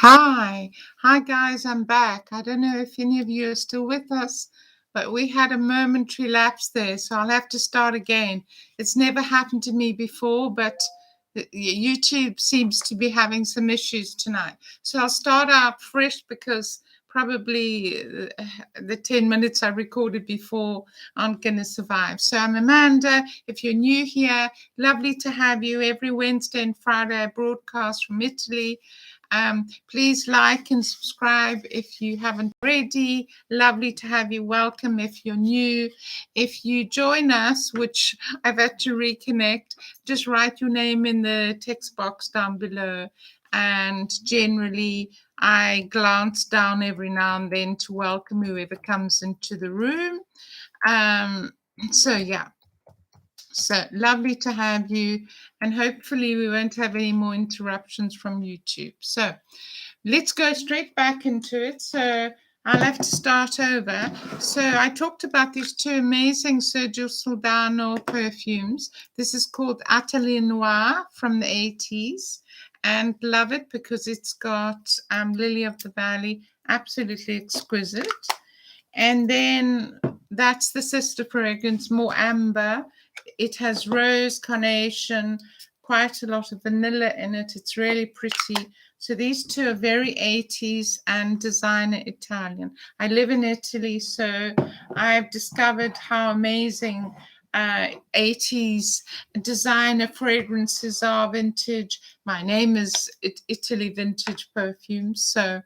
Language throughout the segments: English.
Hi, hi guys, I'm back. I don't know if any of you are still with us, but we had a momentary lapse there, so I'll have to start again. It's never happened to me before, but YouTube seems to be having some issues tonight. So I'll start out fresh because probably the 10 minutes I recorded before aren't going to survive. So I'm Amanda. If you're new here, lovely to have you every Wednesday and Friday. I broadcast from Italy. Please like and subscribe if you haven't already. Lovely to have you. Welcome if you're new. If you join us, which I've had to reconnect, just write your name in the text box down below. And generally, I glance down every now and then to welcome whoever comes into the room. Yeah. So lovely to have you, and hopefully we won't have any more interruptions from YouTube. So let's go straight back into it. So I'll have to start over. So I talked about these two amazing Sergio Soldano perfumes. This is called Atelier Noir from the 80s, and love it because it's got Lily of the Valley, absolutely exquisite. And then that's the sister fragrance, more amber. It has rose, carnation, quite a lot of vanilla in it. It's really pretty. So these two are very 80s and designer Italian. I live in Italy, so I've discovered how amazing 80s designer fragrances are vintage. My name is Italy Vintage Perfumes. So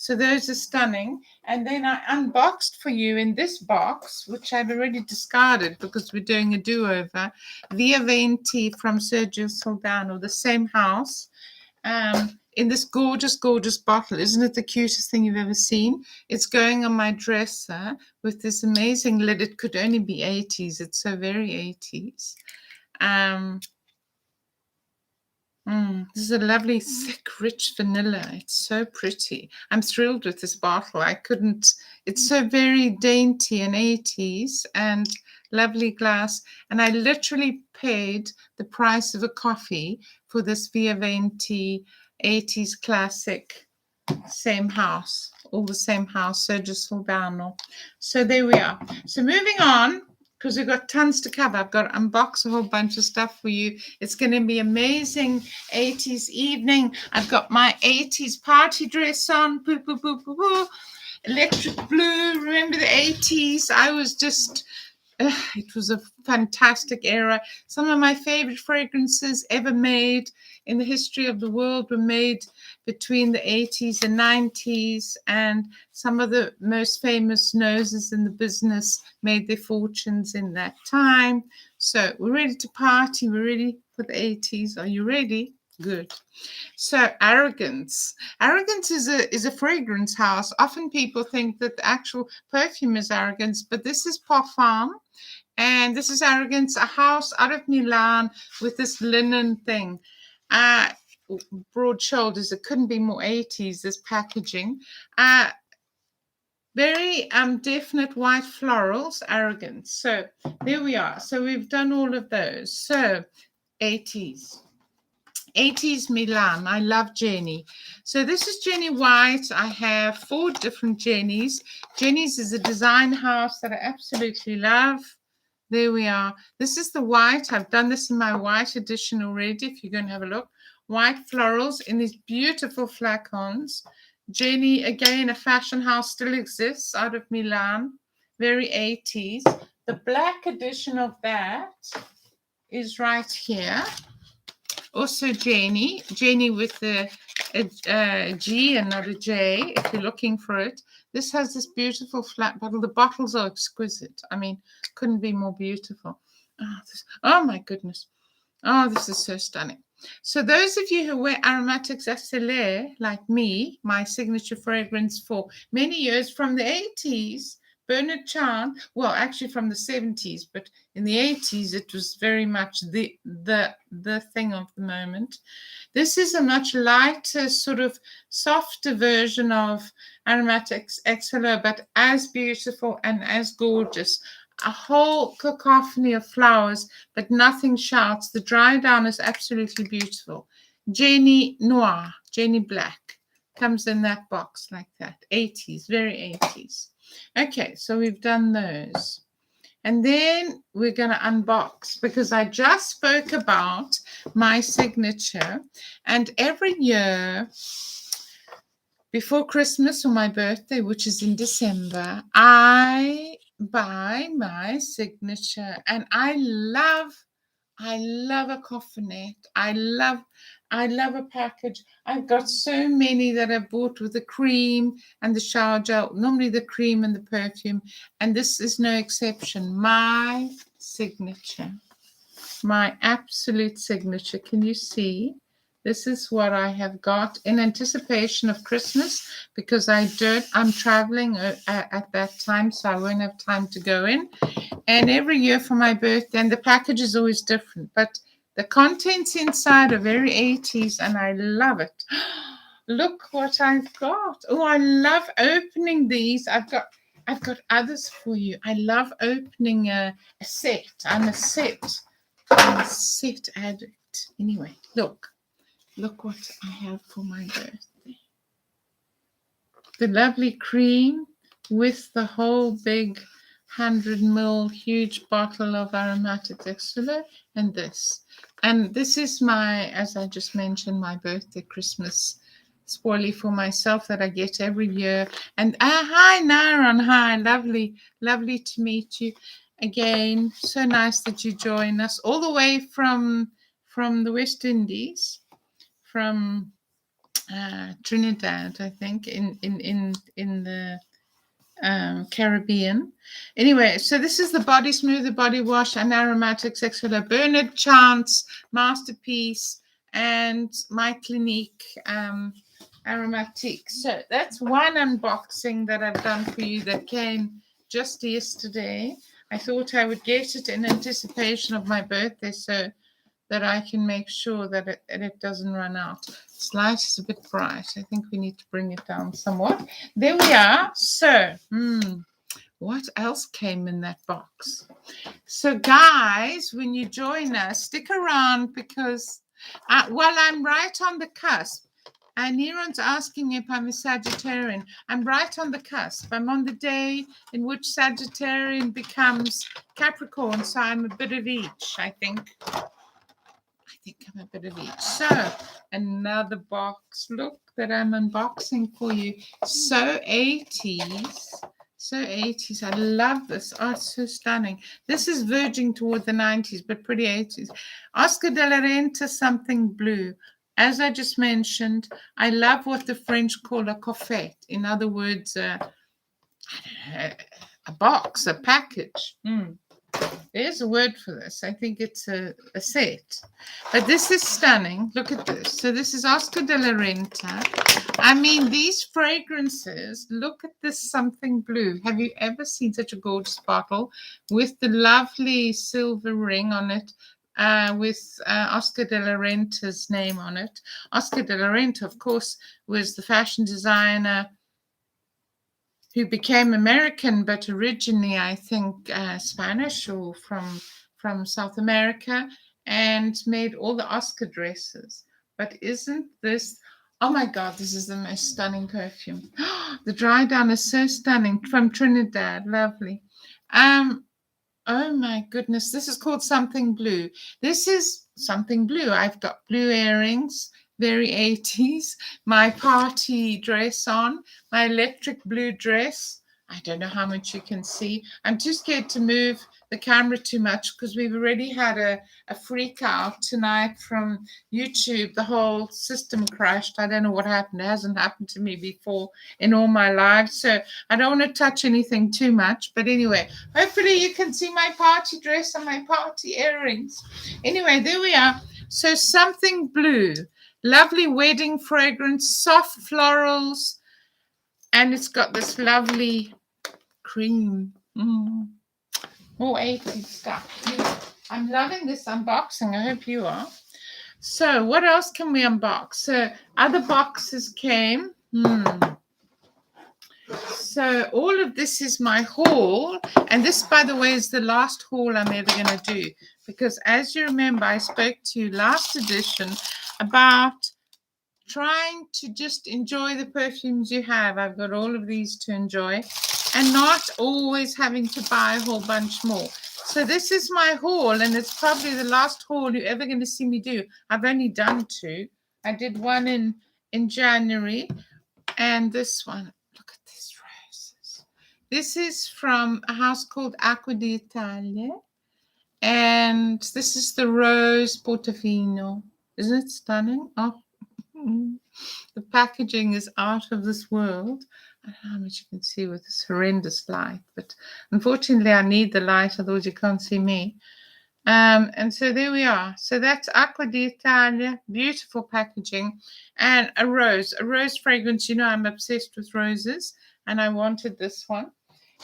those are stunning. And then I unboxed for you in this box, which I've already discarded because we're doing a do-over, Via Venti from Sergio Soldano, the same house, in this gorgeous, gorgeous bottle. Isn't it the cutest thing you've ever seen? It's going on my dresser with this amazing lid. It could only be 80s. It's so very 80s. This is a lovely, thick, rich vanilla. It's so pretty. I'm thrilled with this bottle. It's so very dainty and 80s and lovely glass. And I literally paid the price of a coffee for this Via Venti 80s classic. Same house, all the same house, Sergio Soldano. So there we are. So moving on, because we've got tons to cover. I've got to unbox a whole bunch of stuff for you. It's going to be amazing 80s evening. I've got my 80s party dress on. Boo, boo, boo, boo, boo. Electric blue. Remember the 80s? It was a fantastic era. Some of my favorite fragrances ever made in the history of the world were made between the 80s and 90s, and some of the most famous noses in the business made their fortunes in that time. So we're ready to party. We're ready for the 80s. Are you ready? Good. So Arrogance. Arrogance is a fragrance house. Often people think that the actual perfume is Arrogance, but this is Parfum. And this is Arrogance, a house out of Milan with this linen thing. Broad shoulders. It couldn't be more 80s, this packaging. Very definite white florals, Arrogance. So there we are. So we've done all of those. So 80s. 80s Milan. I love Jenny. So this is Jenny White. I have 4 different Jennies. Jenny's is a design house that I absolutely love. There we are. This is the white. I've done this in my white edition already, if you're going to have a look. White florals in these beautiful flacons. Jenny, again, a fashion house, still exists out of Milan. Very 80s. The black edition of that is right here. Also Jenny with a G and not a J, if you're looking for it. This has this beautiful flat bottle. The bottles are exquisite. I mean, couldn't be more beautiful. Oh my goodness. Oh, this is so stunning. So those of you who wear aromatics Atelier, like me, my signature fragrance for many years from the 80s, Bernard Chan, well, actually from the 70s, but in the 80s, it was very much the thing of the moment. This is a much lighter, sort of softer version of aromatics Atelier, but as beautiful and as gorgeous. A whole cacophony of flowers, but nothing shouts. The dry down is absolutely beautiful. Jenny Noir, Jenny Black. Comes in that box like that. 80s, very 80s. Okay, so we've done those. And then we're going to unbox because I just spoke about my signature. And every year before Christmas or my birthday, which is in December, I buy my signature. And I love a coffinette. I love a package. I've got so many that I bought with the cream and the shower gel, normally the cream and the perfume, and this is no exception. My signature, my absolute signature. Can you see? This is what I have got in anticipation of Christmas because I'm traveling at that time, so I won't have time to go in. And every year for my birthday, and the package is always different, but the contents inside are very 80s, and I love it. Look what I've got. Oh, I love opening these. I've got others for you. I love opening a set. I'm a set addict. Anyway, look what I have for my birthday. The lovely cream with the whole big 100 ml huge bottle of aromatic exfoliator, and this. And this is my, as I just mentioned, my birthday Christmas spoilie for myself that I get every year. And hi, Nairon. Hi, lovely to meet you again. So nice that you join us all the way from the West Indies, from Trinidad, I think, in the Caribbean. Anyway, so this is the Body Smoother Body Wash and Aromatics Exfoliator Bernard Chance Masterpiece and my Clinique Aromatique. So that's one unboxing that I've done for you that came just yesterday. I thought I would get it in anticipation of my birthday so that I can make sure that it doesn't run out. This light is a bit bright. I think we need to bring it down somewhat. There we are. So, what else came in that box? So, guys, when you join us, stick around because, I'm right on the cusp. And Neron's asking if I'm a Sagittarian. I'm right on the cusp. I'm on the day in which Sagittarian becomes Capricorn, so I'm a bit of each, I think I'm a bit of each. So another box. Look that I'm unboxing for you. So 80s. So 80s. I love this. Oh, it's so stunning. This is verging toward the 90s, but pretty 80s. Oscar de la Renta Something Blue. As I just mentioned, I love what the French call a coffret. In other words, I don't know, a box, a package. There's a word for this. I think it's a set. But this is stunning. Look at this. So this is Oscar de la Renta. I mean, these fragrances, look at this Something Blue. Have you ever seen such a gorgeous bottle with the lovely silver ring on it with Oscar de la Renta's name on it? Oscar de la Renta, of course, was the fashion designer who became American, but originally, I think, Spanish or from South America, and made all the Oscar dresses. But isn't this, oh my God, this is the most stunning perfume. The dry down is so stunning, from Trinidad, lovely. Oh my goodness, this is called Something Blue. This is Something Blue. I've got blue earrings, very 80s, my party dress on, my electric blue dress. I don't know how much you can see. I'm too scared to move the camera too much because we've already had a freak out tonight from YouTube. The whole system crashed. I don't know what happened. It hasn't happened to me before in all my lives. So I don't want to touch anything too much. But anyway, hopefully you can see my party dress and my party earrings. Anyway, there we are. So Something Blue. Lovely wedding fragrance, soft florals, and it's got this lovely cream. More 80s stuff. I'm loving this unboxing. I hope you are. So what else can we unbox? So other boxes came. So all of this is my haul. And this, by the way, is the last haul I'm ever going to do. Because as you remember, I spoke to you last edition about trying to just enjoy the perfumes you have. I've got all of these to enjoy and not always having to buy a whole bunch more. So this is my haul, and it's probably the last haul you're ever going to see me do. I've only done 2. I did one in January, and this one. Look at these roses. This is from a house called Acqua d'Italia, and this is the rose Portofino. Isn't it stunning? Oh, the packaging is out of this world. I don't know how much you can see with this horrendous light, but unfortunately I need the light, otherwise you can't see me. And so there we are. So that's Acqua d'Italia, beautiful packaging, and a rose fragrance. You know, I'm obsessed with roses, and I wanted this one.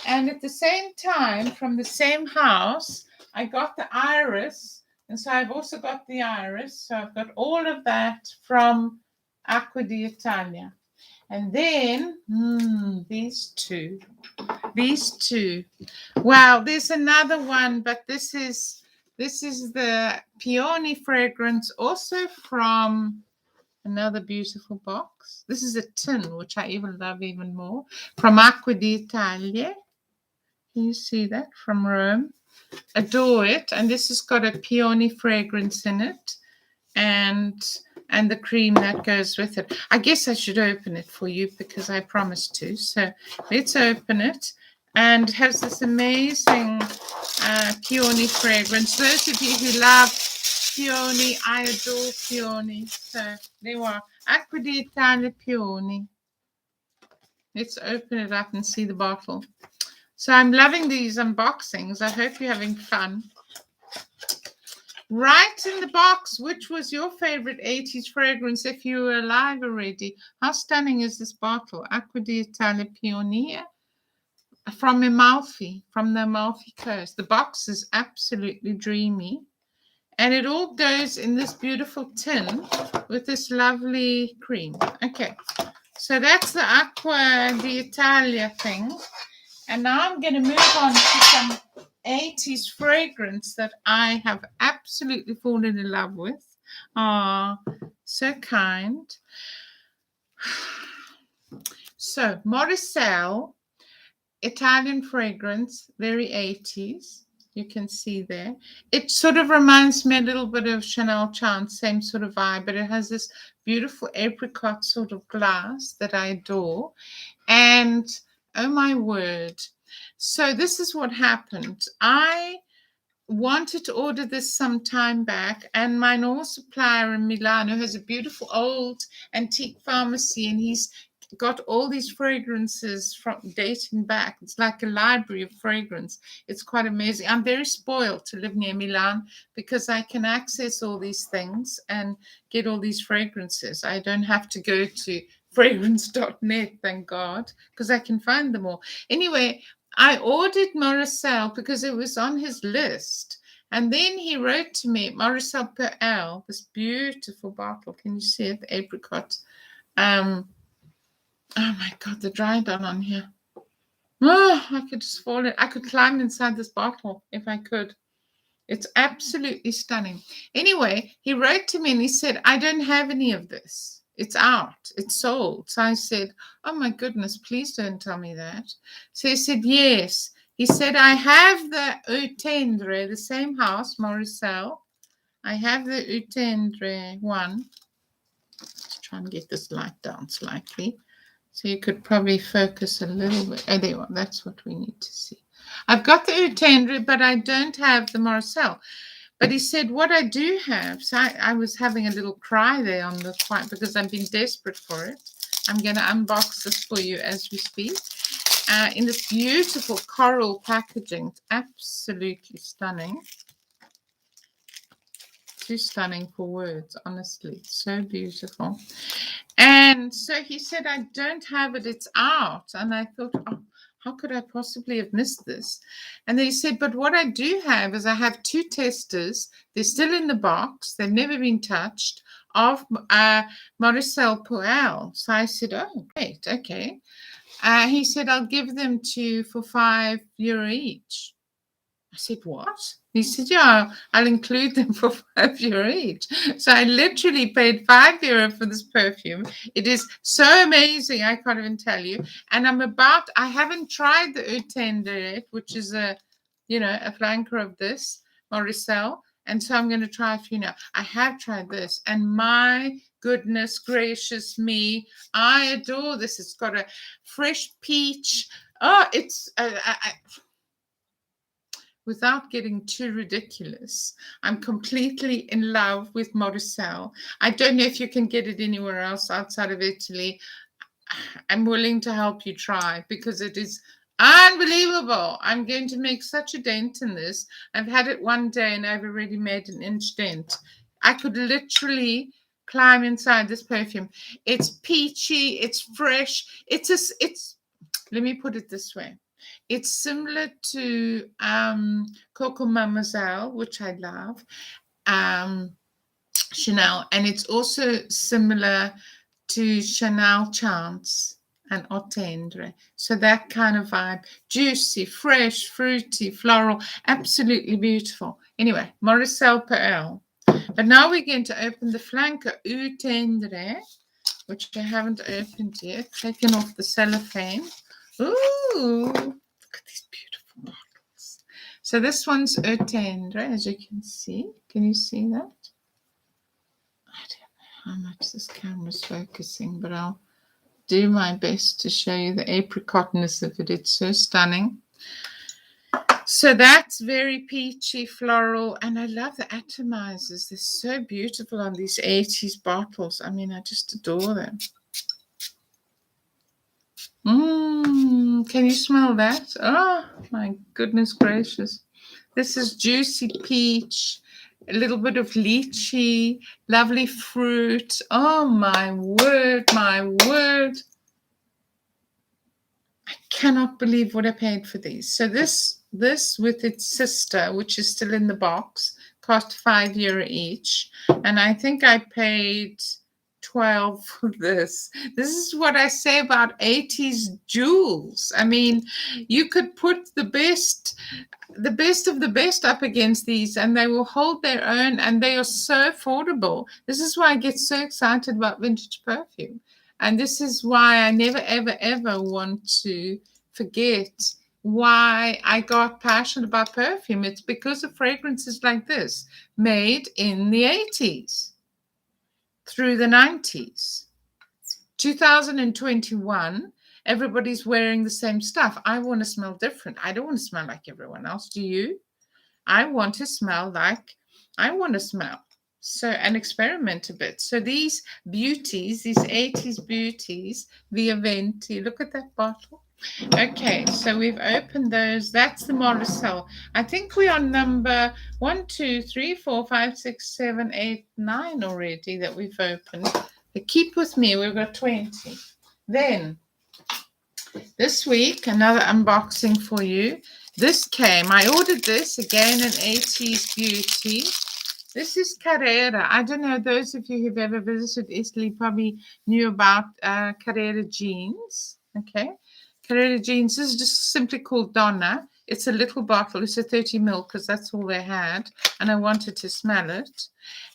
And at the same time, from the same house, I got the iris, and so I've also got the iris. So I've got all of that from Acqua d'Italia. And then these two. Wow, there's another one, but this is the peony fragrance, also from another beautiful box. This is a tin, which I even love even more, from Acqua d'Italia. Can you see that? From Rome. Adore it. And this has got a peony fragrance in it, and the cream that goes with it. I guess I should open it for you because I promised to. So let's open it. And it has this amazing peony fragrance. Those of you who love peony, I adore peony. So there you are. Acqua d'Italia peony. Let's open it up and see the bottle. So I'm loving these unboxings. I hope you're having fun. Write in the box which was your favorite 80s fragrance if you were alive already. How stunning is this bottle? Acqua d'Italia Pioneer from Amalfi, from the Amalfi Coast. The box is absolutely dreamy. And it all goes in this beautiful tin with this lovely cream. Okay, so that's the Acqua d'Italia thing. And now I'm going to move on to some 80s fragrance that I have absolutely fallen in love with. Ah, so kind. So, Royale, Italian fragrance, very 80s. You can see there. It sort of reminds me a little bit of Chanel Chance, same sort of vibe, but it has this beautiful apricot sort of glass that I adore. And oh my word. So this is what happened. I wanted to order this some time back, and my normal supplier in Milano has a beautiful old antique pharmacy, and he's got all these fragrances from dating back. It's like a library of fragrance. It's quite amazing. I'm very spoiled to live near Milan because I can access all these things and get all these fragrances. I don't have to go to fragrance.net, thank God, because I can find them all. Anyway, I ordered Royale because it was on his list. And then he wrote to me, Royale per L, this beautiful bottle. Can you see it? The apricot. Oh my God, the dry down on here. Oh, I could just fall in. I could climb inside this bottle if I could. It's absolutely stunning. Anyway, he wrote to me and he said, I don't have any of this. It's out. It's sold. So I said, oh my goodness, please don't tell me that. So he said, yes. He said, I have the Utendre, the same house, Royale. I have the Utendre one. Let's try and get this light down slightly. So you could probably focus a little bit. Oh, there you are. That's what we need to see. I've got the Utendre, but I don't have the Royale. But he said, what I do have, so I was having a little cry there on the quiet because I've been desperate for it. I'm going to unbox this for you as we speak. In this beautiful coral packaging. It's absolutely stunning. Too stunning for words, honestly. So beautiful. And so he said, I don't have it. It's out. And I thought, oh, how could I possibly have missed this? And then he said, but what I do have is I have 2 testers. They're still in the box. They've never been touched, of Royale Poel. So I said, oh, great. Okay. He said, I'll give them to you for €5 each. I said, what? He said, yeah, I'll include them for €5 each. So I literally paid €5 for this perfume. It is so amazing, I can't even tell you. And I haven't tried the Eau Tendre yet, which is a flanker of this, Moricel. And so I'm going to try a few now. I have tried this, and my goodness gracious me, I adore this. It's got a fresh peach. Oh, it's... without getting too ridiculous, I'm completely in love with Moricel. I don't know if you can get it anywhere else outside of Italy. I'm willing to help you try because it is unbelievable. I'm going to make such a dent in this. I've had it one day and I've already made an inch dent. I could literally climb inside this perfume. It's peachy, it's fresh. Let me put it this way. It's similar to Coco Mademoiselle, which I love, Chanel, and it's also similar to Chanel Chance and Eau Tendre. So that kind of vibe, juicy, fresh, fruity, floral, absolutely beautiful. Anyway, Moricel Perle. But now we're going to open the flanker Eau Tendre, which I haven't opened yet, taken off the cellophane. Ooh, look at these beautiful bottles. So this one's Eau Tendre, as you can see. Can you see that? I don't know how much this camera's focusing, but I'll do my best to show you the apricotness of it. It's so stunning. So that's very peachy, floral, and I love the atomizers. They're so beautiful on these 80s bottles. I mean, I just adore them. Can you smell that? Oh, my goodness gracious. This is juicy peach, a little bit of lychee, lovely fruit. Oh, my word, my word. I cannot believe what I paid for these. So this with its sister, which is still in the box, cost €5 each. And I think I paid 12 for this. This is what I say about 80s jewels. I mean, you could put the best of the best up against these and they will hold their own, and they are so affordable. This is why I get so excited about vintage perfume. And this is why I never, ever, ever want to forget why I got passionate about perfume. It's because of fragrances like this, made in the 80s through the 90s. 2021, everybody's wearing the same stuff. I want to smell different. I don't want to smell like everyone else. Do you? I want to smell like I want to smell. So, and experiment a bit. So these beauties, these 80s beauties, the Aventi, look at that bottle. Okay, so we've opened those. That's the Moricel. I think we are number 1, 2, 3, 4, 5, 6, 7, 8, 9 already that we've opened. But keep with me, we've got 20. Then, this week, another unboxing for you. This came, I ordered this, again, an 80s beauty. This is Carrera. I don't know, those of you who've ever visited Italy probably knew about Carrera jeans. Okay, Carrera jeans. This is just simply called Donna. It's a little bottle. It's a 30 ml because that's all they had. And I wanted to smell it.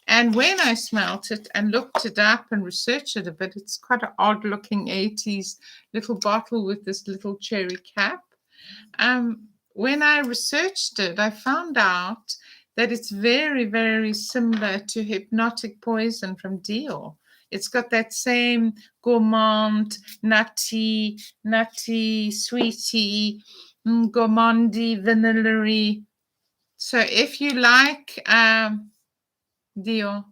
And when I smelt it and looked it up and researched it a bit, it's quite an odd looking 80s little bottle with this little cherry cap. When I researched it, I found out that it's very, very similar to Hypnotic Poison from Dior. It's got that same gourmand, nutty, sweetie, gourmandy, vanilla-y. So if you like Dior,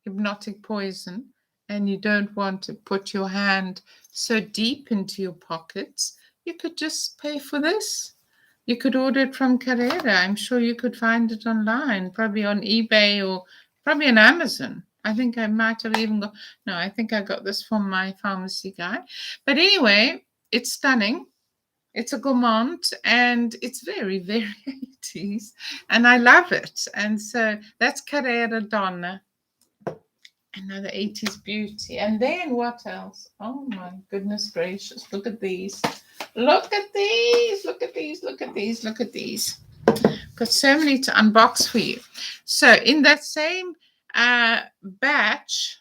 Hypnotic Poison, and you don't want to put your hand so deep into your pockets, you could just pay for this. You could order it from Carrera. I'm sure you could find it online, probably on eBay or probably on Amazon. I think I might have even got, no, I think I got this from my pharmacy guy. But anyway, it's stunning. It's a gourmand and it's very, very 80s. And I love it. And so that's Carrera Donna. Another 80s beauty. And then what else? Oh my goodness gracious. Look at these. Look at these. Look at these. Look at these. Look at these. Got so many to unbox for you. So in that same batch,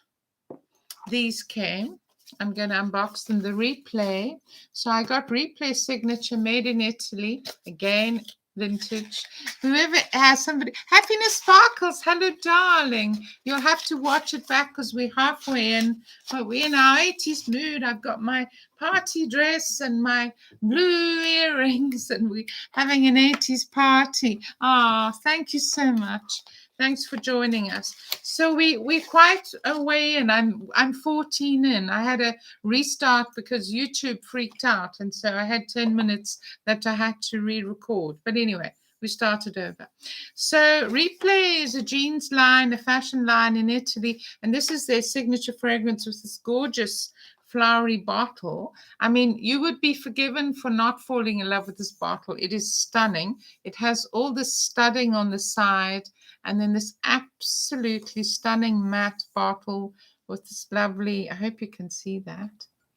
these came. I'm going to unbox them. The Replay. So I got Replay Signature made in Italy. Again, vintage. Whoever has somebody. Happiness Sparkles. Hello, darling. You'll have to watch it back because we're halfway in. But we're in our 80s mood. I've got my party dress and my blue earrings, and we're having an 80s party. Ah, thank you so much. Thanks for joining us. So we're quite away, and I'm 14 in. I had a restart because YouTube freaked out, and so I had 10 minutes that I had to re-record. But anyway, we started over. So Replay is a jeans line, a fashion line in Italy, and this is their signature fragrance with this gorgeous flowery bottle. I mean, you would be forgiven for not falling in love with this bottle. It is stunning. It has all this studding on the side, and then this absolutely stunning matte bottle with this lovely, I hope you can see that,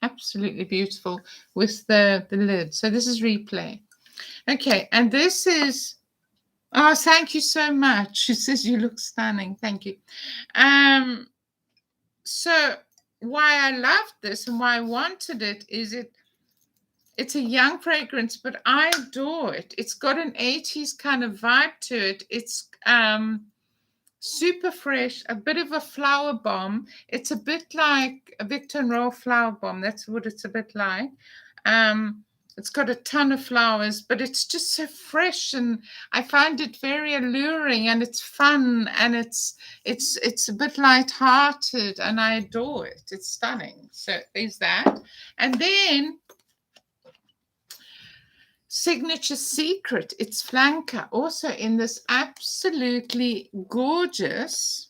absolutely beautiful with the lid. So this is Replay. Okay, and this is, oh, thank you so much. She says you look stunning. Thank you. So why I loved this and why I wanted it is it's a young fragrance, but I adore it. It's got an 80s kind of vibe to it. It's super fresh, a bit of a flower bomb. It's a bit like a Victor & Royal flower bomb. That's what it's a bit like. It's got a ton of flowers, but it's just so fresh, and I find it very alluring, and it's fun, and it's a bit light-hearted, and I adore it. It's stunning. So there's that. And then Signature Secret, it's Flanker, also in this absolutely gorgeous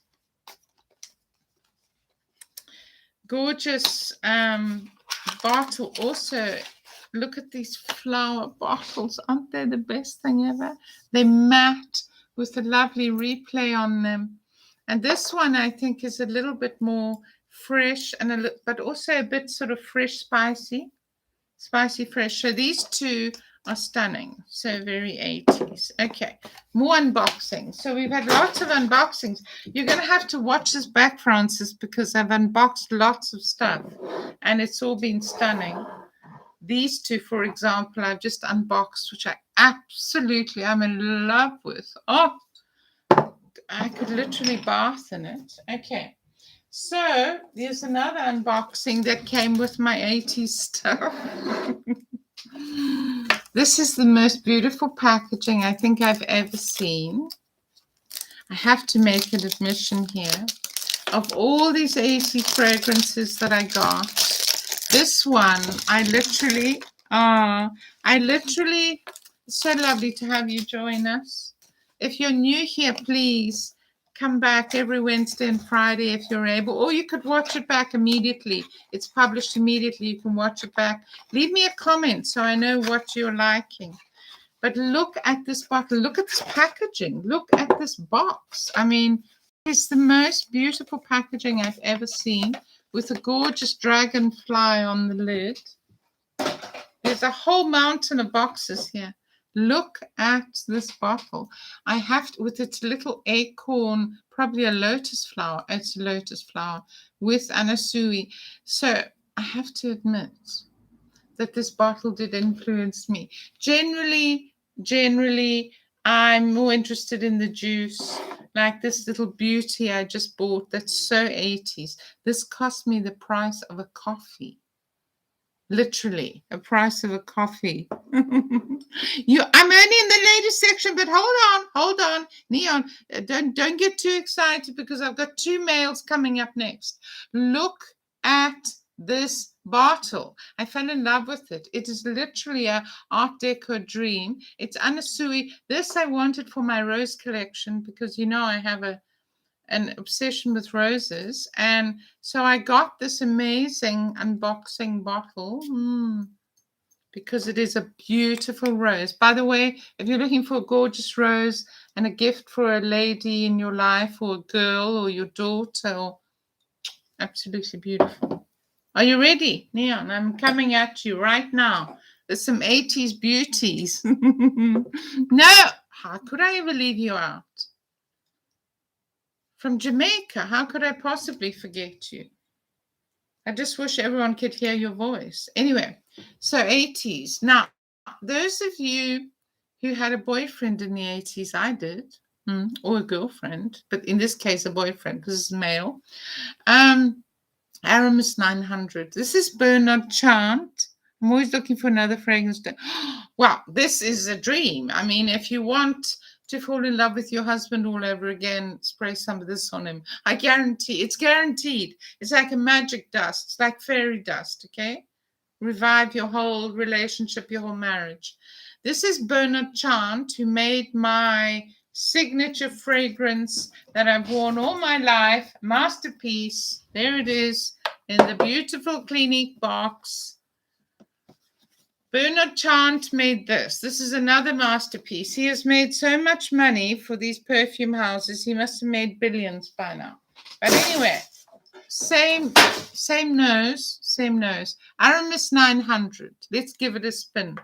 bottle. Also, look at these flower bottles. Aren't they the best thing ever? They're matte with a lovely Replay on them. And this one, I think, is a little bit more fresh, but also a bit sort of fresh, spicy fresh. So these two are stunning. So very 80s. Okay, more unboxing. So we've had lots of unboxings. You're going to have to watch this back, Francis, because I've unboxed lots of stuff, and it's all been stunning. These two, for example, I've just unboxed, which I'm in love with. Oh, I could literally bath in it. Okay. So there's another unboxing that came with my 80s stuff. This is the most beautiful packaging I think I've ever seen. I have to make an admission here. Of all these 80 fragrances that I got, this one, it's so lovely to have you join us. If you're new here, please come back every Wednesday and Friday if you're able, or you could watch it back immediately. It's published immediately. You can watch it back. Leave me a comment so I know what you're liking. But look at this bottle. Look at this packaging. Look at this box. I mean, it's the most beautiful packaging I've ever seen, with a gorgeous dragonfly on the lid. There's a whole mountain of boxes here. Look at this bottle. I have to, with its little acorn, probably a lotus flower. It's a lotus flower with anasui. So I have to admit that this bottle did influence me. Generally, I'm more interested in the juice, like this little beauty I just bought that's so 80s. This cost me the price of a coffee. Literally, a price of a coffee. I'm only in the ladies section, but hold on, Neon. Don't get too excited because I've got two males coming up next. Look at this bottle. I fell in love with it. It is literally a Art Deco dream. It's anasui. This I wanted for my rose collection because you know I have an obsession with roses, and so I got this amazing unboxing bottle because it is a beautiful rose. By the way, if you're looking for a gorgeous rose and a gift for a lady in your life, or a girl, or your daughter, absolutely beautiful. Are you ready, Neon? I'm coming at you right now. There's some 80s beauties. No, How could I ever leave you out? From Jamaica, how could I possibly forget you? I just wish everyone could hear your voice. Anyway, so 80s. Now, those of you who had a boyfriend in the 80s, I did, or a girlfriend, but in this case, a boyfriend because it's male. Aramis 900. This is Bernard Chant. I'm always looking for another fragrance. Well, this is a dream. I mean, if you want to fall in love with your husband all over again, spray some of this on him. I guarantee, it's guaranteed. It's like a magic dust. It's like fairy dust, okay? Revive your whole relationship, your whole marriage. This is Bernard Chant, who made my signature fragrance that I've worn all my life. Masterpiece. There it is in the beautiful Clinique box. Bernard Chant made this. This is another masterpiece. He has made so much money for these perfume houses. He must have made billions by now. But anyway, same nose. Aramis 900. Let's give it a spin.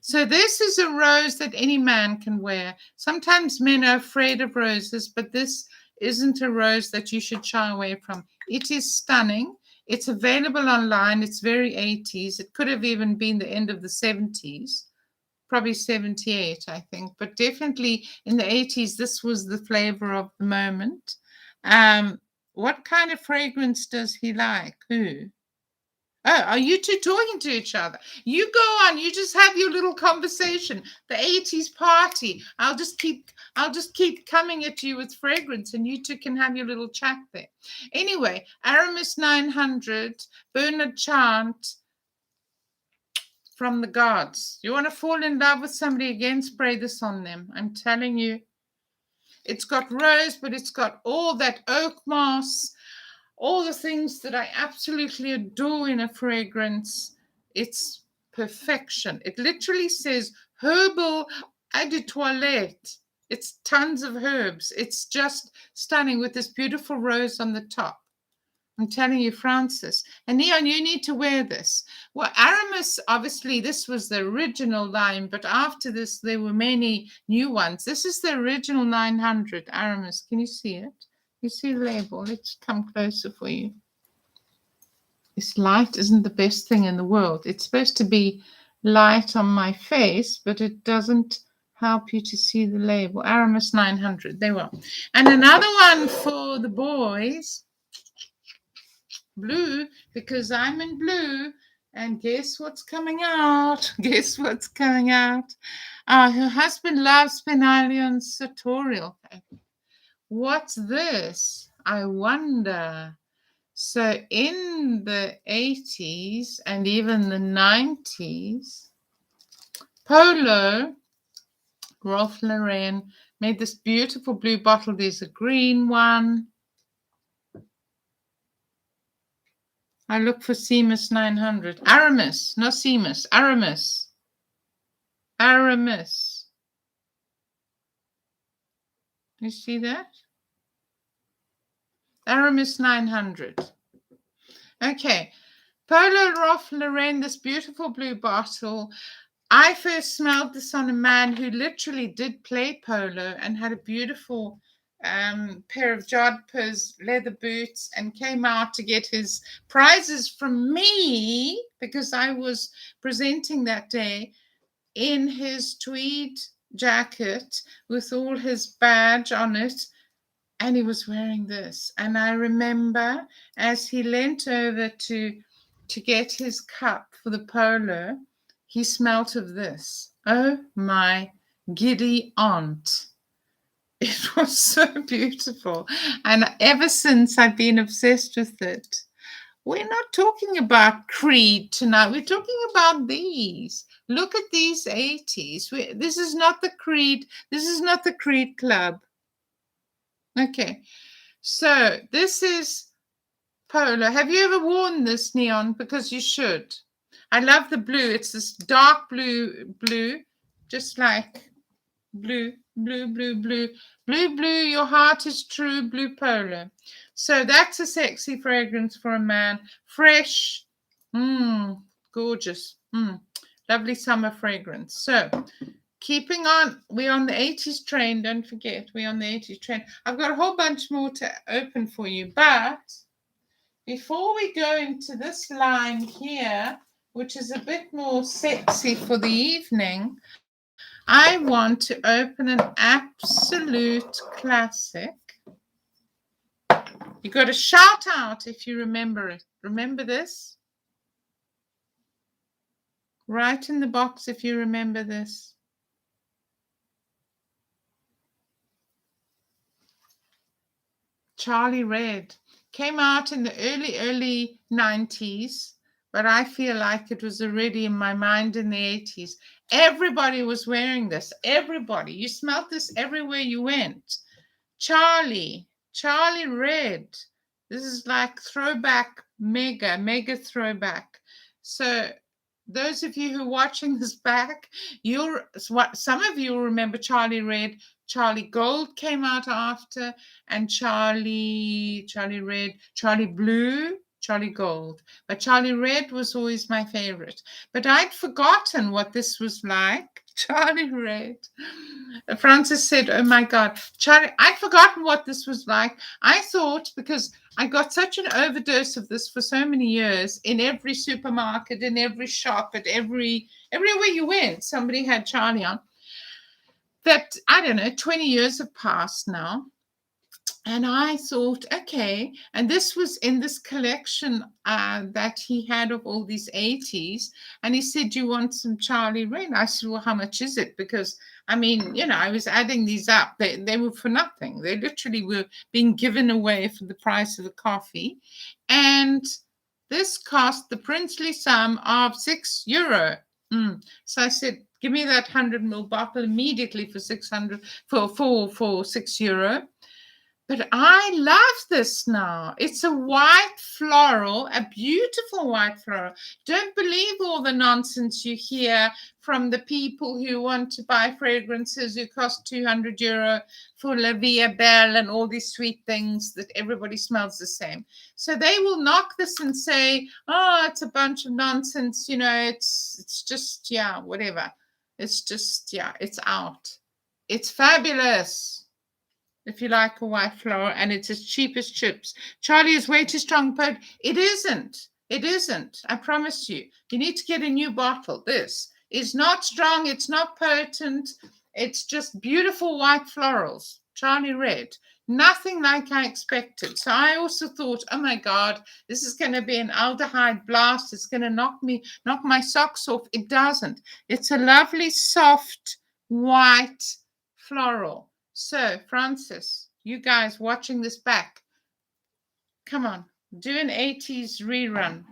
So this is a rose that any man can wear. Sometimes men are afraid of roses, but this isn't a rose that you should shy away from. It is stunning. It's available online. It's very 80s. It could have even been the end of the 70s, probably 78, I think. But definitely in the 80s, this was the flavor of the moment. What kind of fragrance does he like? Who? Oh, are you two talking to each other? You go on. You just have your little conversation. The 80s party. I'll just keep coming at you with fragrance, and you two can have your little chat there. Anyway, Aramis 900, Bernard Chant from the gods. You want to fall in love with somebody again? Spray this on them. I'm telling you. It's got rose, but it's got all that oak moss. All the things that I absolutely adore in a fragrance. It's perfection. It literally says herbal eau de toilette. It's tons of herbs. It's just stunning with this beautiful rose on the top. I'm telling you, Francis. And Neon, you need to wear this. Well, Aramis, obviously, this was the original line, but after this, there were many new ones. This is the original 900 Aramis. Can you see it? You see the label? Let's come closer for you. This light isn't the best thing in the world. It's supposed to be light on my face, but it doesn't help you to see the label. Aramis 900. There we are. And another one for the boys. Blue, because I'm in blue. And guess what's coming out? Guess what's coming out? Her husband loves Penalion Sartorial. What's this? I wonder. So in the 80s and even the 90s, Polo, Ralph Lauren, made this beautiful blue bottle. There's a green one. I look for Seamus 900. Aramis, not Seamus. Aramis. Aramis. You see that? Aramis 900. Okay. Polo Ralph Lauren, this beautiful blue bottle. I first smelled this on a man who literally did play polo and had a beautiful pair of jodhpurs, leather boots, and came out to get his prizes from me because I was presenting that day in his tweed jacket with all his badge on it. And he was wearing this. And I remember as he leant over to get his cup for the polo, he smelt of this. Oh, my giddy aunt. It was so beautiful. And ever since I've been obsessed with it. We're not talking about Creed tonight. We're talking about these. Look at these 80s. This is not the Creed. This is not the Creed Club. Okay, so this is Polo. Have you ever worn this, Neon? Because you should. I love the blue. It's this dark blue, just like blue. Your heart is true, blue Polo. So that's a sexy fragrance for a man. Fresh, gorgeous, lovely summer fragrance. So Keeping on, we're on the 80s train. Don't forget, we're on the 80s train. I've got a whole bunch more to open for you. But before we go into this line here, which is a bit more sexy for the evening, I want to open an absolute classic. You got to shout out if you remember it. Remember this? Write in the box if you remember this. Charlie Red came out in the early 90s, but I feel like it was already in my mind in the 80s. Everybody was wearing this. Everybody. You smelled this everywhere you went. Charlie Red. This is like throwback, mega throwback. So those of you who are watching this back, some of you will remember Charlie Red. Charlie Gold came out after, and Charlie Red, Charlie Blue, Charlie Gold. But Charlie Red was always my favorite. But I'd forgotten what this was like. Charlie Red. Francis said, oh my God, Charlie, I'd forgotten what this was like. I thought, because I got such an overdose of this for so many years, in every supermarket, in every shop, everywhere you went, somebody had Charlie on, that, I don't know, 20 years have passed now. And I thought, okay, and this was in this collection that he had of all these 80s. And he said, do you want some Charlie Red? I said, well, how much is it? Because, I mean, you know, I was adding these up. They were for nothing. They literally were being given away for the price of a coffee. And this cost the princely sum of €6. So I said, give me that 100 ml bottle immediately for €6. But I love this now. It's a white floral, a beautiful white floral. Don't believe all the nonsense you hear from the people who want to buy fragrances who cost €200 for La Vie Belle and all these sweet things that everybody smells the same. So they will knock this and say, oh, it's a bunch of nonsense. You know, it's just, yeah, whatever. It's just, yeah, it's out. It's fabulous. If you like a white flower, and it's as cheap as chips. Charlie is way too strong, but it isn't. It isn't. I promise you. You need to get a new bottle. This is not strong. It's not potent. It's just beautiful white florals. Charlie Red. Nothing like I expected. So I also thought, oh my God, this is going to be an aldehyde blast. It's going to knock my socks off. It doesn't. It's a lovely, soft, white floral. So, Francis, you guys watching this back, come on, do an 80s rerun.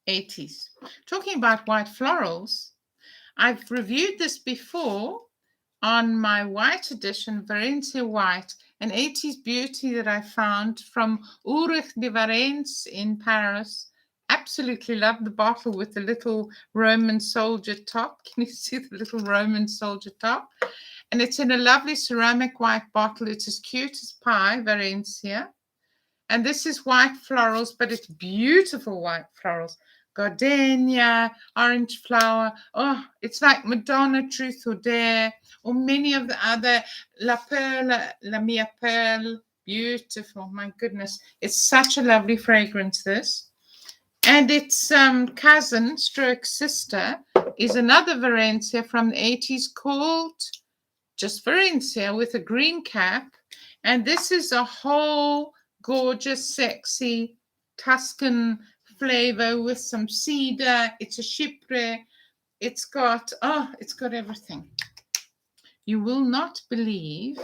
80s. Talking about white florals, I've reviewed this before on my white edition, Varencia White, an 80s beauty that I found from Ulrich de Varence in Paris. Absolutely love the bottle with the little Roman soldier top. Can you see the little Roman soldier top? And it's in a lovely ceramic white bottle. It's as cute as pie, Varencia. And this is white florals, but it's beautiful white florals. Gardenia, orange flower. Oh, it's like Madonna, Truth or Dare, or many of the other, La Perle, La Mia Perle. Beautiful, my goodness. It's such a lovely fragrance, this. And its cousin, stroke sister, is another Varencia from the 80s called just Varencia with a green cap. And this is a whole gorgeous, sexy Tuscan flavor with some cedar. It's a chypre. It's got everything. You will not believe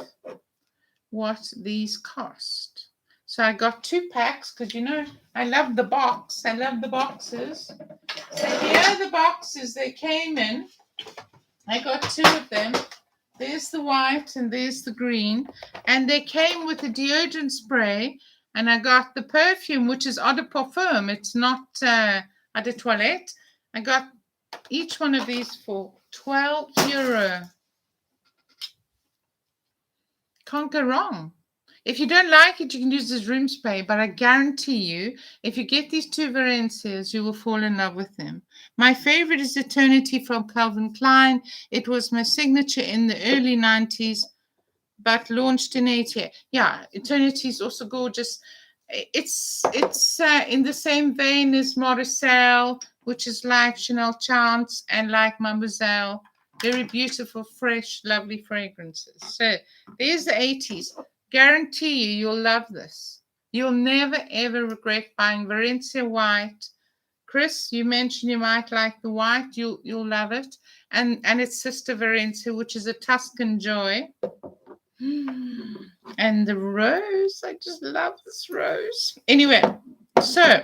what these cost. So I got 2 packs because, you know, I love the box. I love the boxes. So here are the boxes they came in. I got 2 of them. There's the white and there's the green. And they came with a deodorant spray. And I got the perfume, which is eau de parfum. It's not eau de toilette. I got each one of these for €12. Can't go wrong. If you don't like it, you can use this room spray, but I guarantee you, if you get these two Varencias, you will fall in love with them. My favorite is Eternity from Calvin Klein. It was my signature in the early 90s, but launched in 80. Yeah, Eternity is also gorgeous. It's in the same vein as Morisselle, which is like Chanel Chance and like Mademoiselle. Very beautiful, fresh, lovely fragrances. So there's the 80s. Guarantee you, you'll love this. You'll never, ever regret buying Varencia White. Chris, you mentioned you might like the white. You'll love it. And its sister Varencia, which is a Tuscan joy. And the rose, I just love this rose. Anyway, so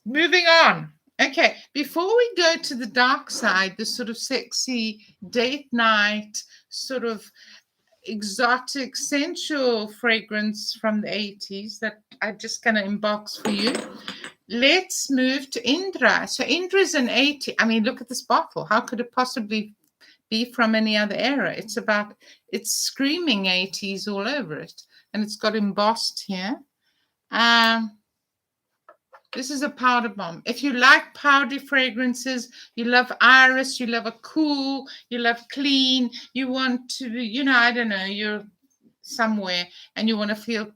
moving on. Okay, before we go to the dark side, the sort of sexy date night, sort of exotic, sensual fragrance from the 80s that I'm just going to unbox for you. Let's move to Indra. So Indra is an 80. I mean, look at this bottle. How could it possibly be from any other era? It's screaming 80s all over it. And it's got embossed here. This is a powder bomb. If you like powdery fragrances, you love iris, you love a cool, you love clean, you want to, I don't know, you're somewhere and you want to feel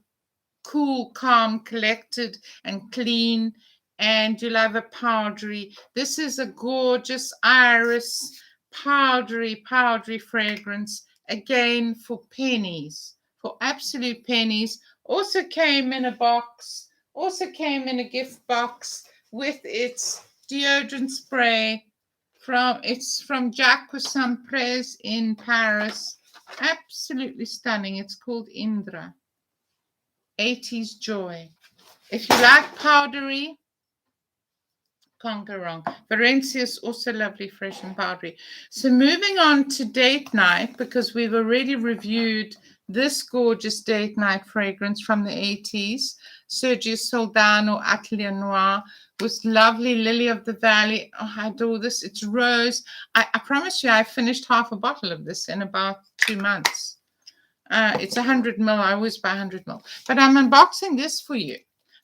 cool, calm, collected, and clean, and you love a powdery. This is a gorgeous iris, powdery fragrance, again for pennies, for absolute pennies. Also came in a box. Also came in a gift box with its deodorant spray from Jacques Sampres in Paris. Absolutely stunning. It's called Indra. 80s joy. If you like powdery, can't go wrong. Varencia is also lovely, fresh and powdery. So moving on to date night, because we've already reviewed this gorgeous date night fragrance from the 80s. Sergio Soldano Atelier Noir with lovely Lily of the Valley. Oh, I adore this. It's rose. I promise you, I finished half a bottle of this in about 2 months. It's 100 ml. I always buy 100 ml. But I'm unboxing this for you.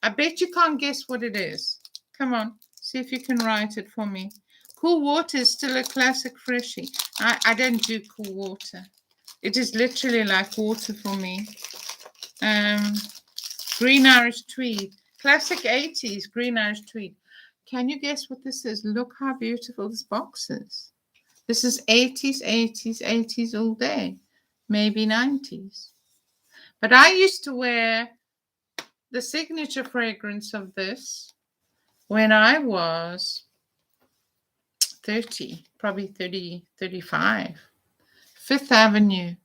I bet you can't guess what it is. Come on. See if you can write it for me. Cool water is still a classic freshie. I don't do cool water. It is literally like water for me. Green Irish Tweed. Classic 80s Green Irish Tweed. Can you guess what this is? Look how beautiful this box is. This is 80s, 80s, 80s all day. Maybe 90s. But I used to wear the signature fragrance of this when I was 30, probably 30, 35. Fifth Avenue.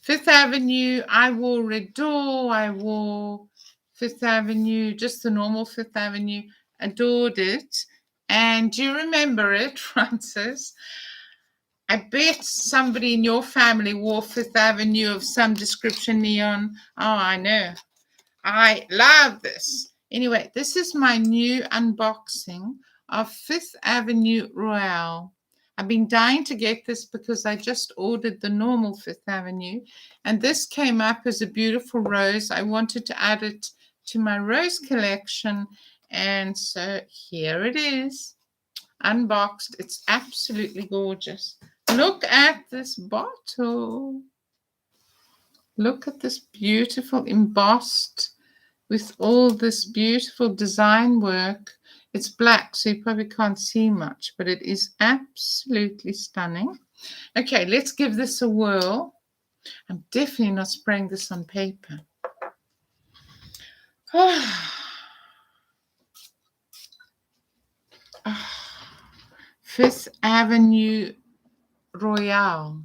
Fifth Avenue, I wore Redor, I wore Fifth Avenue, just the normal Fifth Avenue, adored it. And do you remember it, Francis? I bet somebody in your family wore Fifth Avenue of some description, neon. Oh, I know. I love this. Anyway, this is my new unboxing of Fifth Avenue Royale. I've been dying to get this because I just ordered the normal Fifth Avenue, and this came up as a beautiful rose. I wanted to add it to my rose collection, and so here it is, unboxed. It's absolutely gorgeous. Look at this bottle. Look at this beautiful embossed with all this beautiful design work. It's black, so you probably can't see much, but it is absolutely stunning. Okay, let's give this a whirl. I'm definitely not spraying this on paper. Fifth Avenue Royale.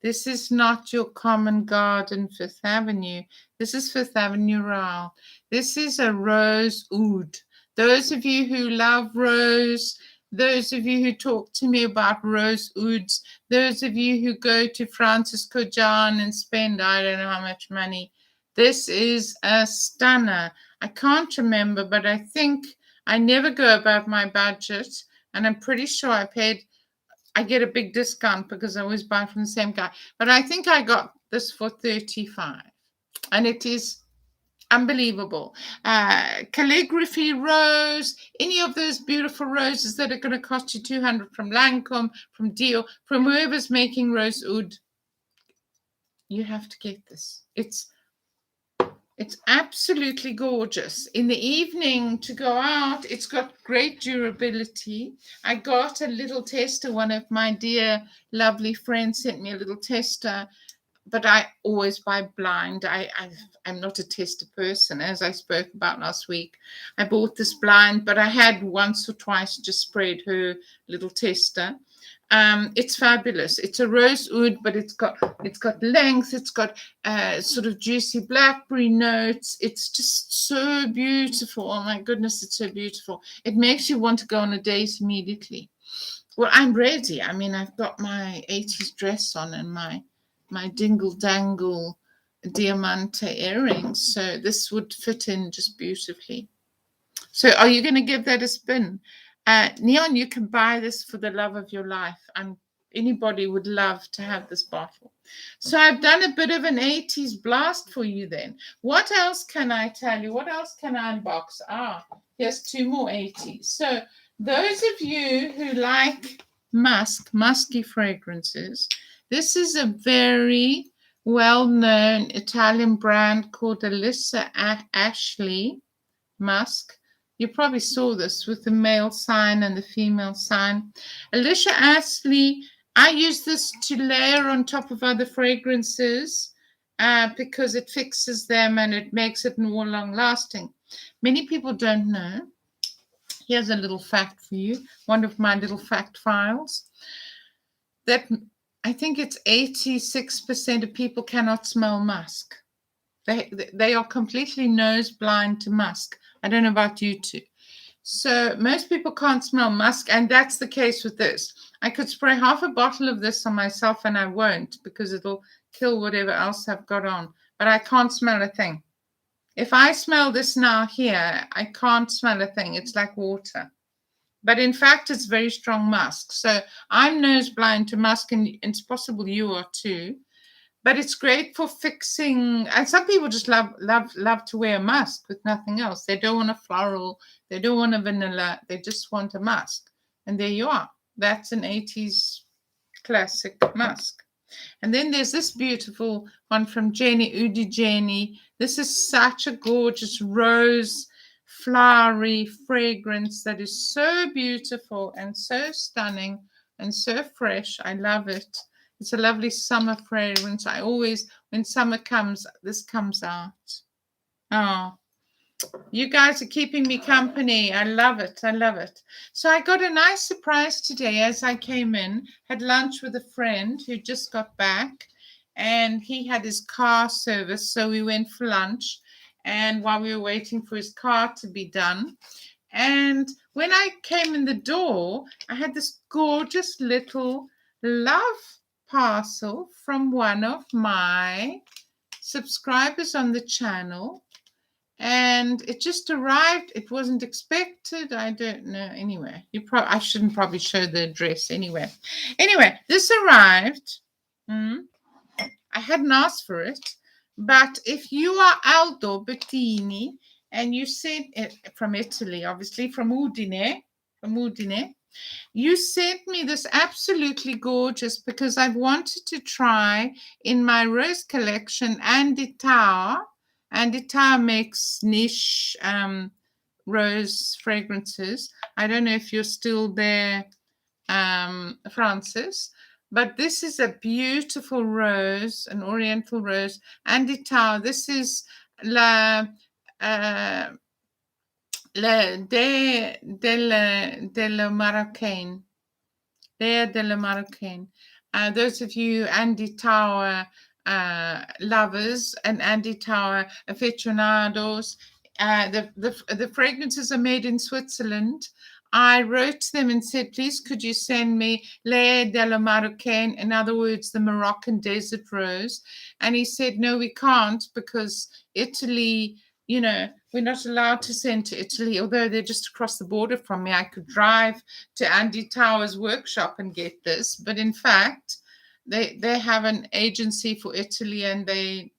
This is not your common garden Fifth Avenue. This is Fifth Avenue Royale. This is a rose oud. Those of you who love rose, those of you who talk to me about rose ouds, those of you who go to Francis Cojan and spend I don't know how much money, this is a stunner. I can't remember, but I think I never go above my budget, and I'm pretty sure I get a big discount because I always buy from the same guy. But I think I got this for 35. And it is Unbelievable. Calligraphy rose, any of those beautiful roses that are going to cost you 200 from Lancome, from Dior, from whoever's making rose oud. You have to get this. It's absolutely gorgeous. In the evening to go out, it's got great durability. I got a little tester. One of my dear, lovely friends sent me a little tester, but I always buy blind. I'm not a tester person, as I spoke about last week. I bought this blind, but I had once or twice just sprayed her little tester. It's fabulous. It's a rose oud, but it's got length. It's got sort of juicy blackberry notes. It's just so beautiful. Oh my goodness, it's so beautiful. It makes you want to go on a date immediately. Well, I'm ready. I mean, I've got my 80s dress on and my dingle dangle diamante earrings, so this would fit in just beautifully. So are you going to give that a spin? Neon, you can buy this for the love of your life, and anybody would love to have this bottle. So I've done a bit of an 80s blast for you then. What else can I tell you? What else can I unbox? Here's 2 more 80s. So those of you who like musky fragrances, this is a very well-known Italian brand called Alyssa Ashley Musk. You probably saw this with the male sign and the female sign. Alyssa Ashley, I use this to layer on top of other fragrances because it fixes them and it makes it more long-lasting. Many people don't know. Here's a little fact for you, one of my little fact files, that I think it's 86% of people cannot smell musk. They are completely nose blind to musk. I don't know about you two. So most people can't smell musk, and that's the case with this. I could spray half a bottle of this on myself, and I won't because it'll kill whatever else I've got on. But I can't smell a thing. If I smell this now here, I can't smell a thing. It's like water. But in fact, it's very strong musk. So I'm nose blind to musk, and it's possible you are too. But it's great for fixing, and some people just love to wear musk with nothing else. They don't want a floral, they don't want a vanilla, they just want a musk. And there you are. That's an 80s classic musk. And then there's this beautiful one from Jenny, Udi Jenny. This is such a gorgeous rose, flowery fragrance that is so beautiful and so stunning and so fresh. I love it. It's a lovely summer fragrance. I always, when summer comes, this comes out. Oh, you guys are keeping me company. I love it. I love it. So I got a nice surprise today as I came in, had lunch with a friend who just got back, and he had his car service. So we went for lunch, and while we were waiting for his car to be done, and when I came in the door, I had this gorgeous little love parcel from one of my subscribers on the channel, and it just arrived. It wasn't expected. I don't know. Anyway, I shouldn't probably show the address anyway. This arrived. I hadn't asked for it, but if you are Aldo Bettini and you sent it from Italy, obviously from Udine, you sent me this absolutely gorgeous, because I've wanted to try in my rose collection Andy Tower. Andy Tower makes niche rose fragrances. I don't know if you're still there, Francis, but this is a beautiful rose, an oriental rose. Andy Tower, this is La Marocaine. Those of you Andy Tower lovers and Andy Tower aficionados, the fragrances are made in Switzerland. I wrote to them and said, please, could you send me Le de la Marocaine, in other words, the Moroccan desert rose? And he said, no, we can't, because Italy, you know, we're not allowed to send to Italy, although they're just across the border from me. I could drive to Andy Tower's workshop and get this. But in fact, they have an agency for Italy, and they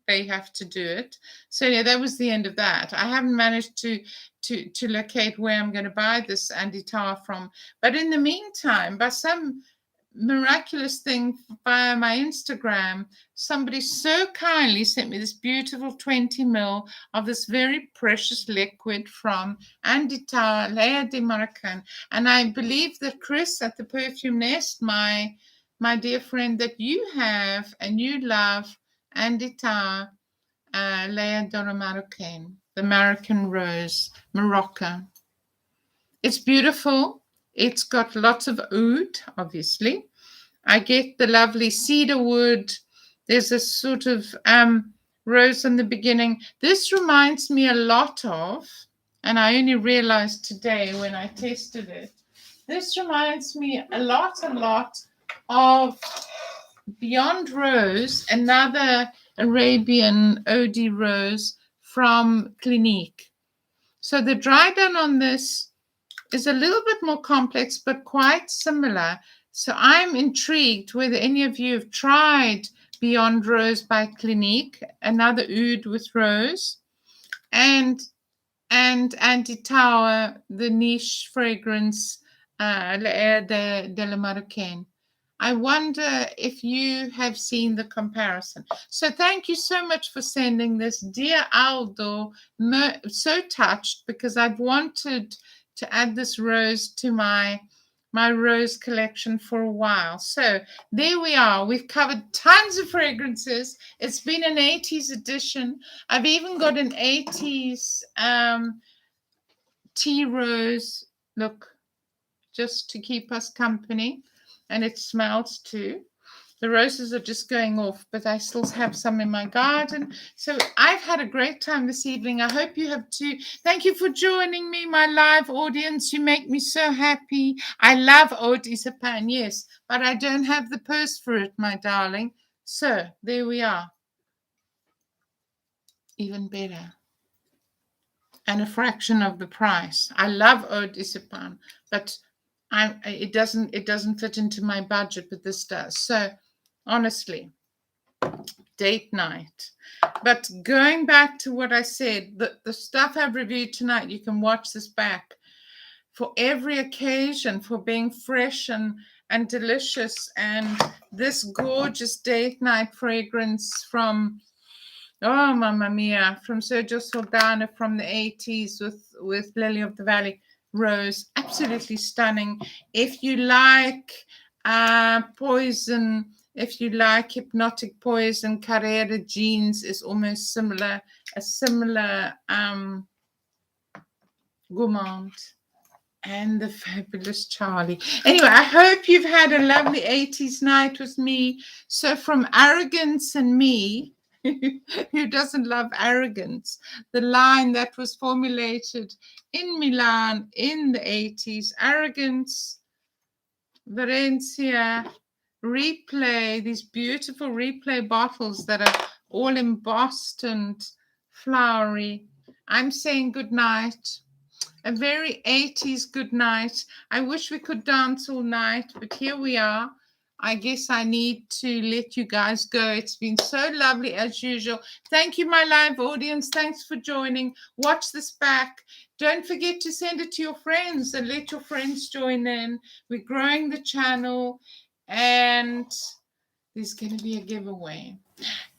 they have to do it. So yeah, that was the end of that. I haven't managed to locate where I'm going to buy this Andy Tower from. But in the meantime, by some miraculous thing via my Instagram, somebody so kindly sent me this beautiful 20 ml of this very precious liquid from Andy Tower, Lea de Marcan. And I believe that Chris at the Perfume Nest, my dear friend that you have and you love, Andy Tower, Lea de Marcan, the Moroccan rose, Morocco. It's beautiful. It's got lots of oud, obviously. I get the lovely cedar wood. There's a sort of rose in the beginning. This reminds me a lot of, and I only realized today when I tested it, this reminds me a lot of Beyond Rose, another Arabian OD rose from Clinique. So the dry down on this is a little bit more complex, but quite similar. So I'm intrigued whether any of you have tried Beyond Rose by Clinique, another oud with rose, and Andy Tower, the niche fragrance, L'Air de la Marocaine. I wonder if you have seen the comparison. So thank you so much for sending this. Dear Aldo, so touched because I've wanted to add this rose to my rose collection for a while. So there we are. We've covered tons of fragrances. It's been an 80s edition. I've even got an 80s tea rose. Look, just to keep us company. And it smells too. The roses are just going off, but I still have some in my garden. So I've had a great time this evening. I hope you have too. Thank you for joining me, my live audience. You make me so happy. I love eau de sapin, yes, but I don't have the purse for it, my darling. So there we are. Even better. And a fraction of the price. I love eau de sapin, but it doesn't fit into my budget, but this does. So honestly, date night. But going back to what I said, the stuff I've reviewed tonight, you can watch this back for every occasion, for being fresh and delicious. And this gorgeous date night fragrance from, oh mamma mia, from Sergio Soldano from the 80s with Lily of the Valley rose, absolutely stunning. If you like poison, if you like hypnotic poison, Carrera Jeans is almost similar, a similar gourmand. And the fabulous Charlie. Anyway, I hope you've had a lovely 80s night with me. So from Arrogance and Me, who doesn't love arrogance, the line that was formulated in Milan in the 80s, Arrogance, Varencia, Replay, these beautiful Replay bottles that are all embossed and flowery. I'm saying good night. A very 80s good night. I wish we could dance all night, but here we are. I guess I need to let you guys go. It's been so lovely as usual. Thank you, my live audience. Thanks for joining. Watch this back. Don't forget to send it to your friends and let your friends join in. We're growing the channel and there's going to be a giveaway.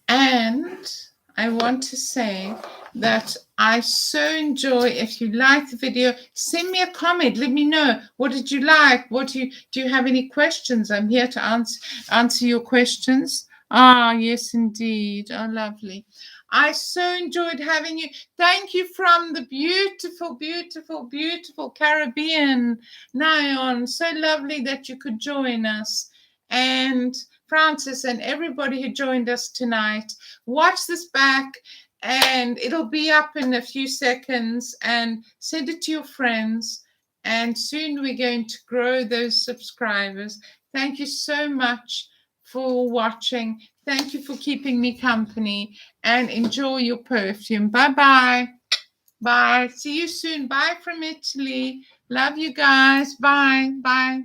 And I want to say that I so enjoy, if you like the video, send me a comment. Let me know, what did you like? Do you have any questions? I'm here to answer your questions. Ah, yes, indeed. Oh, lovely. I so enjoyed having you. Thank you from the beautiful, beautiful, beautiful Caribbean, Nyon. So lovely that you could join us. And Francis and everybody who joined us tonight. Watch this back and it'll be up in a few seconds, and send it to your friends. And soon we're going to grow those subscribers. Thank you so much for watching. Thank you for keeping me company, and enjoy your perfume. Bye-bye. Bye. See you soon. Bye from Italy. Love you guys. Bye. Bye.